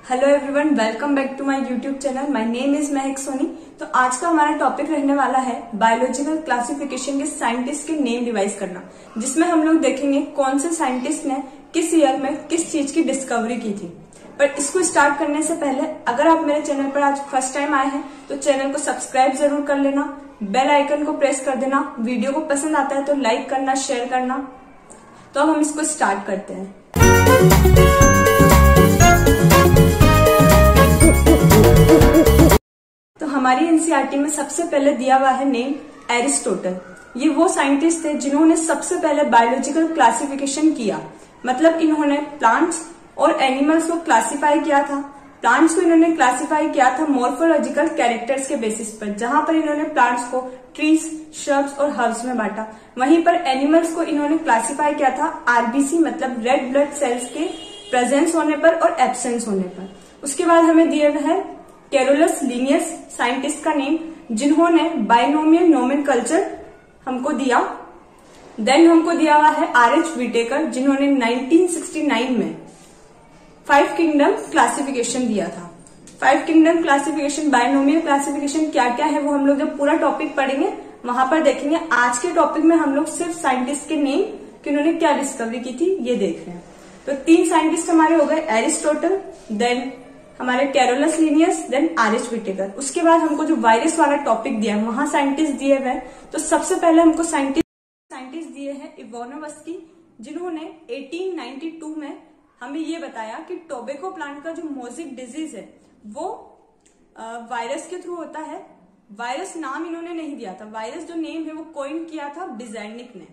Hello everyone, welcome back to my YouTube channel. My name is Mahak Soni. तो आज का हमारा टॉपिक रहने वाला है बायोलॉजिकल क्लासिफिकेशन के साइंटिस्ट के नेम रिवाइज करना, जिसमें हम लोग देखेंगे कौन से साइंटिस्ट ने किस ईयर में किस चीज की डिस्कवरी की थी। पर इसको स्टार्ट करने से पहले अगर आप मेरे चैनल पर आज फर्स्ट टाइम आए हैं तो चैनल को सब्सक्राइब जरूर कर लेना, बेल आइकन को प्रेस कर देना, वीडियो को पसंद आता है तो लाइक करना, शेयर करना। तो अब हम इसको स्टार्ट करते हैं। तो हमारी एनसीईआरटी में सबसे पहले दिया हुआ है नेम एरिस्टोटल। ये वो साइंटिस्ट थे जिन्होंने सबसे पहले बायोलॉजिकल क्लासिफिकेशन किया, मतलब इन्होंने प्लांट्स और एनिमल्स को क्लासिफाई किया था। प्लांट्स को इन्होंने क्लासिफाई किया था मॉर्फोलॉजिकल कैरेक्टर्स के बेसिस पर, जहां पर इन्होंने प्लांट्स को ट्रीज, श्रब्स और हर्ब्स में बांटा। वहीं पर एनिमल्स को इन्होंने क्लासिफाई किया था आरबीसी मतलब रेड ब्लड सेल्स के प्रेजेंस होने पर और एब्सेंस होने पर। उसके बाद हमें दिया हुआ है कैरोलस लीनियस, साइंटिस्ट का नेम, जिन्होंने बाइनोमियल नोमेनकल्चर हमको दिया। देन हमको दिया हुआ है आरएच विटेकर, जिन्होंने 1969 में 5 किंगडम क्लासिफिकेशन दिया था। 5 किंगडम क्लासिफिकेशन, बाइनोमियल क्लासिफिकेशन क्या क्या है वो हम लोग जब पूरा टॉपिक पढ़ेंगे वहां पर देखेंगे। आज के टॉपिक में हम लोग सिर्फ साइंटिस्ट के नेम कि उन्होंने क्या डिस्कवरी की थी ये देख रहे हैं। तो 3 साइंटिस्ट हमारे हो गए, एरिस्टोटल, देन हमारे Carolus Linnaeus, then R H Whittaker. उसके बाद हमको जो वायरस वाला टॉपिक दिया है वहां साइंटिस्ट दिए हुए। तो सबसे पहले हमको साइंटिस्ट दिए हैं इवानोव्स्की, जिन्होंने 1892 में हमें ये बताया कि टोबैको प्लांट का जो मोज़ेक डिजीज है वो वायरस के थ्रू होता है। वायरस नाम इन्होंने नहीं दिया था, वायरस जो नेम है वो कॉइन किया था बिज़ार्निक ने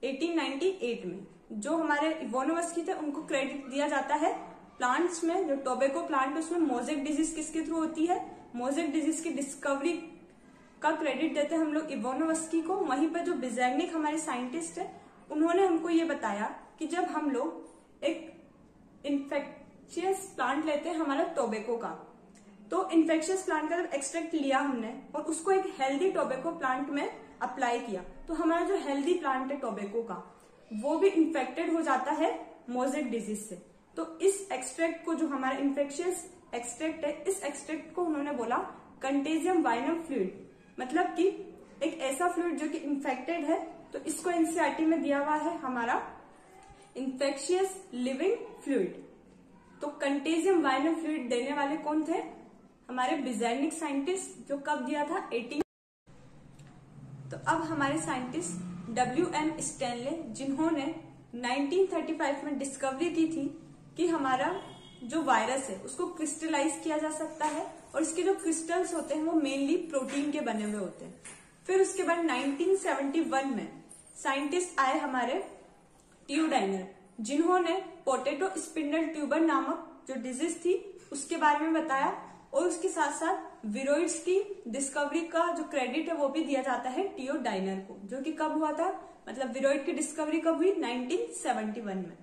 1898 में। जो हमारे इवानोव्स्की थे उनको क्रेडिट दिया जाता है प्लांट्स में, जो टोबैको प्लांट है उसमें मोज़ेक डिजीज किसके थ्रू होती है, मोज़ेक डिजीज की डिस्कवरी का क्रेडिट देते हैं हम लोग इवानोव्स्की को। वहीं पर जो बिज़ार्निक हमारे साइंटिस्ट है उन्होंने हमको ये बताया कि जब हम लोग एक इन्फेक्शियस प्लांट लेते हैं हमारा टोबैको का, तो इन्फेक्शियस प्लांट का जब एक्सट्रैक्ट लिया हमने और उसको एक हेल्दी टोबैको प्लांट में अप्लाई किया, तो हमारा जो हेल्दी प्लांट है टोबैको का वो भी इन्फेक्टेड हो जाता है मोज़ेक डिजीज से। तो इस एक्सट्रैक्ट को, जो हमारा इन्फेक्शियस एक्सट्रैक्ट है, इस एक्सट्रैक्ट को उन्होंने बोला कंटेजियम वाइनम फ्लूइड, मतलब कि एक ऐसा फ्लूइड जो कि इन्फेक्टेड है। तो इसको एनसीईआरटी में दिया हुआ है हमारा इन्फेक्शियस लिविंग फ्लूइड। तो कंटेजियम वाइनम फ्लूइड देने वाले कौन थे, हमारे बिज़ार्निक साइंटिस्ट, जो कब दिया था 18। तो अब हमारे साइंटिस्ट WM स्टैनले, जिन्होंने 1935 में डिस्कवरी की थी कि हमारा जो वायरस है उसको क्रिस्टलाइज किया जा सकता है और इसके जो क्रिस्टल्स होते हैं वो मेनली प्रोटीन के बने हुए होते हैं। फिर उसके बाद 1971 में साइंटिस्ट आए हमारे टियोडाइनर, जिन्होंने पोटैटो स्पिंडल ट्यूबर नामक जो डिजीज थी उसके बारे में बताया, और उसके साथ साथ विरोइड्स की डिस्कवरी का जो क्रेडिट है वो भी दिया जाता है टियोडाइनर को, जो कि कब हुआ था, मतलब विरोइड की डिस्कवरी कब हुई, 1971 में।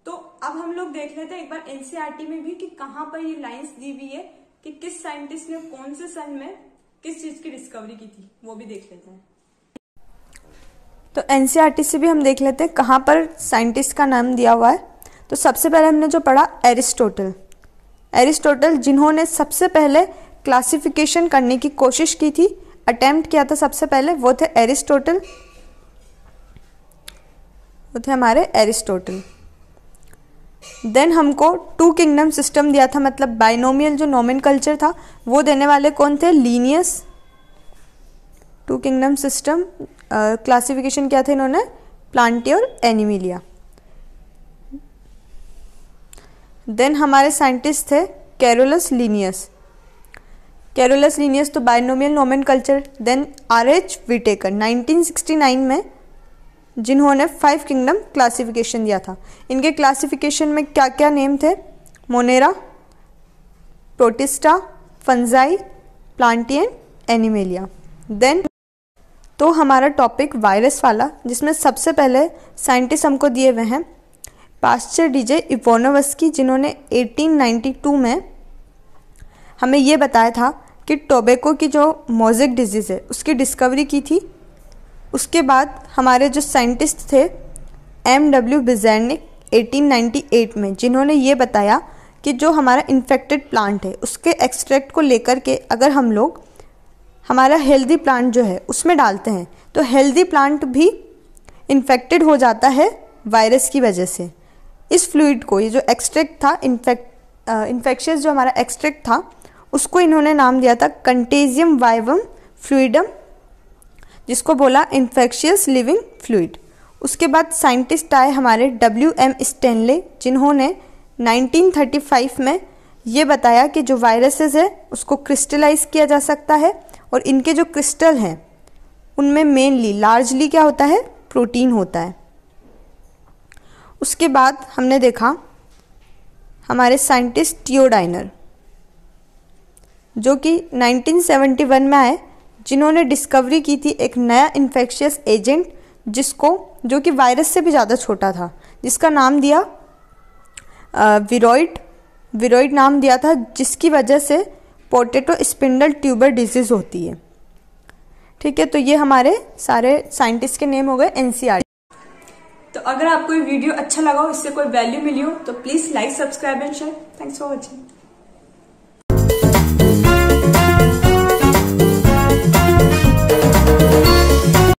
तो अब हम लोग देख लेते हैं एक बार एनसीईआरटी में भी कि कहाँ पर ये लाइंस दी हुई है कि किस साइंटिस्ट ने कौन से सन में किस चीज की डिस्कवरी की थी, वो भी देख लेते हैं। तो एनसीईआरटी से भी हम देख लेते हैं कहाँ पर साइंटिस्ट का नाम दिया हुआ है। तो सबसे पहले हमने जो पढ़ा एरिस्टोटल, जिन्होंने सबसे पहले क्लासिफिकेशन करने की कोशिश की थी, अटेम्प्ट किया था सबसे पहले, वो थे एरिस्टोटल, वो थे हमारे एरिस्टोटल। देन हमको 2 किंगडम सिस्टम दिया था, मतलब बाइनोमियल जो नोमेनकल्चर था वो देने वाले कौन थे, लीनियस। 2 किंगडम सिस्टम क्लासिफिकेशन क्या थे इन्होंने, प्लांटी और एनिमिलिया। देन हमारे साइंटिस्ट थे कैरोलस लीनियस तो binomial nomenclature. Then R H Whittaker 1969 में, जिन्होंने 5 किंगडम क्लासिफिकेशन दिया था। इनके क्लासिफिकेशन में क्या क्या नेम थे, Monera, Protista, Fungi, Plantae and Animalia. Then तो हमारा टॉपिक वायरस वाला, जिसमें सबसे पहले साइंटिस्ट हमको दिए हुए हैं पास्चर डीजे इवानोव्स्की, जिन्होंने 1892 में हमें ये बताया था कि टोबैको की जो मोज़ेक डिजीज़ है उसकी डिस्कवरी की थी। उसके बाद हमारे जो साइंटिस्ट थे MW बिज़ार्निक 1898 में, जिन्होंने ये बताया कि जो हमारा इन्फेक्टेड प्लांट है उसके एक्सट्रैक्ट को लेकर के अगर हम लोग हमारा हेल्दी प्लांट जो है उसमें डालते हैं तो हेल्दी प्लांट भी इन्फेक्टेड हो जाता है वायरस की वजह से। इस फ्लूइड को, ये जो एक्सट्रैक्ट था, इन्फेक्शियस जो हमारा एक्सट्रैक्ट था, उसको इन्होंने नाम दिया था कंटेजियम वाइवम फ्लूइडम, जिसको बोला इन्फेक्शियस लिविंग फ्लूइड। उसके बाद साइंटिस्ट आए हमारे WM स्टैनले, जिन्होंने 1935 में ये बताया कि जो वायरसेस है उसको क्रिस्टलाइज किया जा सकता है और इनके जो क्रिस्टल हैं उनमें मेनली लार्जली क्या होता है, प्रोटीन होता है। उसके बाद हमने देखा हमारे साइंटिस्ट थियोडाइनर, जो कि 1971 में आए, जिन्होंने डिस्कवरी की थी एक नया इन्फेक्शियस एजेंट जो कि वायरस से भी ज़्यादा छोटा था, जिसका नाम दिया विरोइड नाम दिया था, जिसकी वजह से पोटैटो स्पिंडल ट्यूबर डिजीज़ होती है। ठीक है, तो ये हमारे सारे साइंटिस्ट के नेम हो गए NCERT। तो अगर आपको ये वीडियो अच्छा लगा हो, इससे कोई वैल्यू मिली हो, तो please like, subscribe and share. Thanks for watching.